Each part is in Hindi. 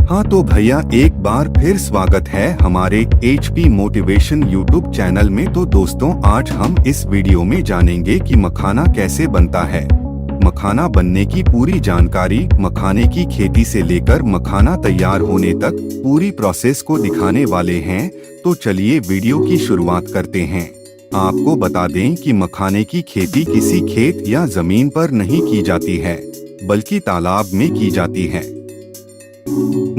हाँ तो भैया एक बार फिर स्वागत है हमारे HP मोटिवेशन YouTube चैनल में। तो दोस्तों आज हम इस वीडियो में जानेंगे कि मखाना कैसे बनता है। मखाना बनने की पूरी जानकारी, मखाने की खेती से लेकर मखाना तैयार होने तक पूरी प्रोसेस को दिखाने वाले हैं। तो चलिए वीडियो की शुरुआत करते हैं। आपको बता दें कि मखाने की खेती किसी खेत या जमीन पर नहीं की जाती है, बल्कि तालाब में की जाती है।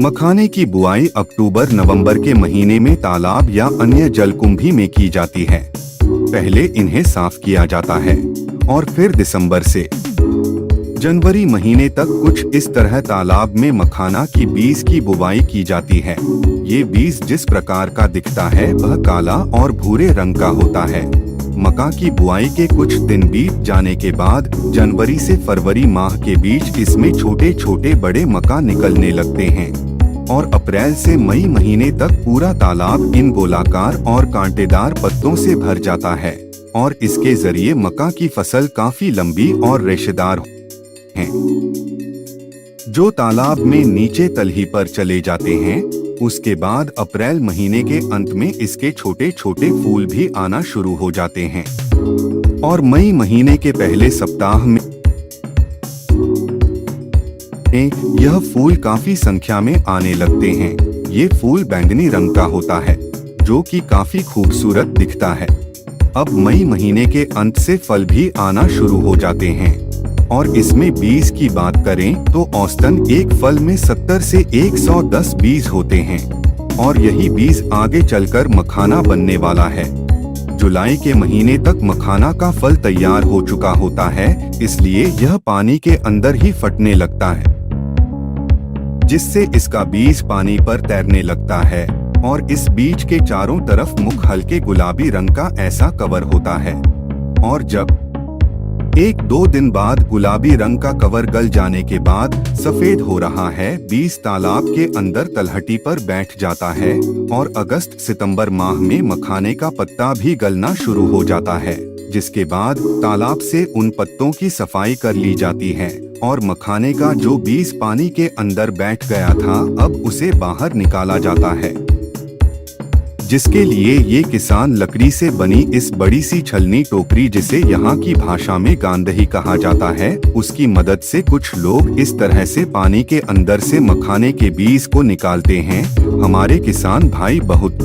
मखाने की बुआई अक्टूबर-नवंबर के महीने में तालाब या अन्य जलकुंभी में की जाती है। पहले इन्हें साफ किया जाता है और फिर दिसंबर से जनवरी महीने तक कुछ इस तरह तालाब में मखाना की बीज की बुवाई की जाती है। ये बीज जिस प्रकार का दिखता है वह काला और भूरे रंग का होता है। मक्का की बुआई के कुछ दिन बीत जाने के बाद जनवरी से फरवरी माह के बीच इसमें छोटे छोटे बड़े मक्का निकलने लगते हैं और अप्रैल से मई महीने तक पूरा तालाब इन गोलाकार और कांटेदार पत्तों से भर जाता है और इसके जरिए मक्का की फसल काफी लंबी और रेशेदार है, जो तालाब में नीचे तलही पर चले जाते हैं। उसके बाद अप्रैल महीने के अंत में इसके छोटे छोटे फूल भी आना शुरू हो जाते हैं और मई महीने के पहले सप्ताह में यह फूल काफी संख्या में आने लगते हैं। ये फूल बैंगनी रंग का होता है, जो कि काफी खूबसूरत दिखता है। अब मई महीने के अंत से फल भी आना शुरू हो जाते हैं और इसमें बीज की बात करें तो औसतन एक फल में 70 से 110 बीज होते हैं और यही बीज आगे चलकर मखाना बनने वाला है। जुलाई के महीने तक मखाना का फल तैयार हो चुका होता है, इसलिए यह पानी के अंदर ही फटने लगता है, जिससे इसका बीज पानी पर तैरने लगता है और इस बीज के चारों तरफ मुख हल्के गुलाबी रंग का ऐसा कवर होता है और जब 1-2 दिन बाद गुलाबी रंग का कवर गल जाने के बाद सफेद हो रहा है, बीज तालाब के अंदर तलहटी पर बैठ जाता है और अगस्त-सितंबर माह में मखाने का पत्ता भी गलना शुरू हो जाता है, जिसके बाद तालाब से उन पत्तों की सफाई कर ली जाती है और मखाने का जो बीज पानी के अंदर बैठ गया था अब उसे बाहर निकाला जाता है, जिसके लिए ये किसान लकड़ी से बनी इस बड़ी सी छलनी टोकरी, जिसे यहाँ की भाषा में गांदही कहा जाता है, उसकी मदद से कुछ लोग इस तरह से पानी के अंदर से मखाने के बीज को निकालते हैं। हमारे किसान भाई बहुत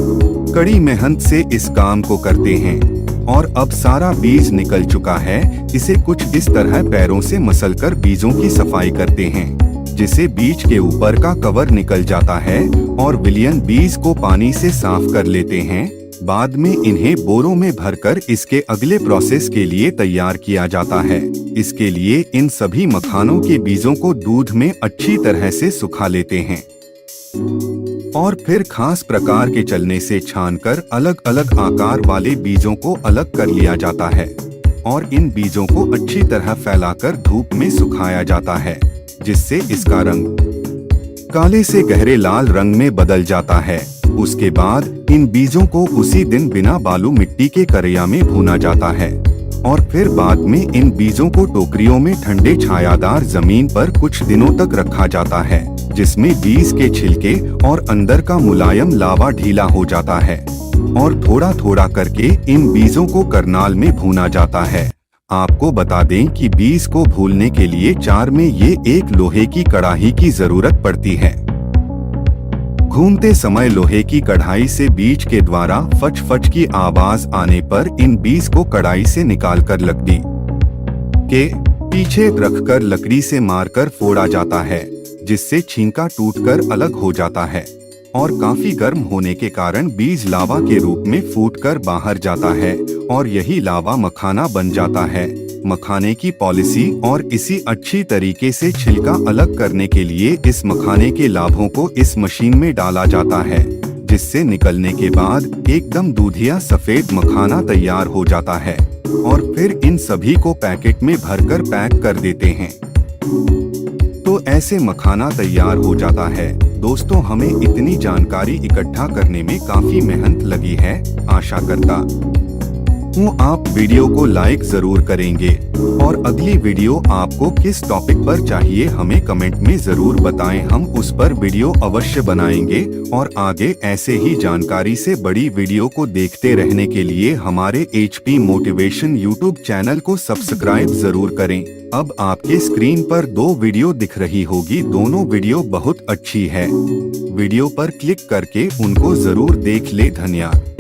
कड़ी मेहनत से इस काम को करते हैं और अब सारा बीज निकल चुका है। इसे कुछ इस तरह पैरों से मसलकर बीजों की सफाई करते हैं, जिससे बीज के ऊपर का कवर निकल जाता है और विलियन बीज को पानी से साफ कर लेते हैं। बाद में इन्हें बोरों में भरकर इसके अगले प्रोसेस के लिए तैयार किया जाता है। इसके लिए इन सभी मखानों के बीजों को दूध में अच्छी तरह से सुखा लेते हैं और फिर खास प्रकार के चलने से छानकर अलग अलग आकार वाले बीजों को अलग कर लिया जाता है और इन बीजों को अच्छी तरह फैलाकर धूप में सुखाया जाता है, जिससे इसका रंग काले से गहरे लाल रंग में बदल जाता है। उसके बाद इन बीजों को उसी दिन बिना बालू मिट्टी के करैया में भूना जाता है और फिर बाद में इन बीजों को टोकरियों में ठंडे छायादार जमीन पर कुछ दिनों तक रखा जाता है, जिसमें बीज के छिलके और अंदर का मुलायम लावा ढीला हो जाता है और थोड़ा थोड़ा करके इन बीजों को करनाल में भूना जाता है। आपको बता दें कि बीज को भूनने के लिए जार में ये एक लोहे की कढ़ाई की जरूरत पड़ती है। घूमते समय लोहे की कढ़ाई से बीज के द्वारा फच फच की आवाज आने पर इन बीज को कढ़ाई से निकालकर लकड़ी के पीछे रखकर लकड़ी से मारकर फोड़ा जाता है, जिससे छींका टूटकर अलग हो जाता है और काफी गर्म होने के कारण बीज लावा के रूप में फूटकर बाहर जाता है और यही लावा मखाना बन जाता है। मखाने की पॉलिसी और इसी अच्छी तरीके से छिलका अलग करने के लिए इस मखाने के लाभों को इस मशीन में डाला जाता है, जिससे निकलने के बाद एकदम दूधिया सफेद मखाना तैयार हो जाता है और फिर इन सभी को पैकेट में भरकर पैक कर देते हैं। तो ऐसे मखाना तैयार हो जाता है। दोस्तों हमें इतनी जानकारी इकट्ठा करने में काफी मेहनत लगी है। आशा करता हूँ आप वीडियो को लाइक जरूर करेंगे और अगली वीडियो आपको किस टॉपिक पर चाहिए हमें कमेंट में जरूर बताएं, हम उस पर वीडियो अवश्य बनाएंगे। और आगे ऐसे ही जानकारी से बड़ी वीडियो को देखते रहने के लिए हमारे HP मोटिवेशन यूट्यूब चैनल को सब्सक्राइब जरूर करें। अब आपके स्क्रीन पर 2 वीडियो दिख रही होगी, दोनों वीडियो बहुत अच्छी है। वीडियो पर क्लिक करके उनको जरूर देख ले। धन्यवाद।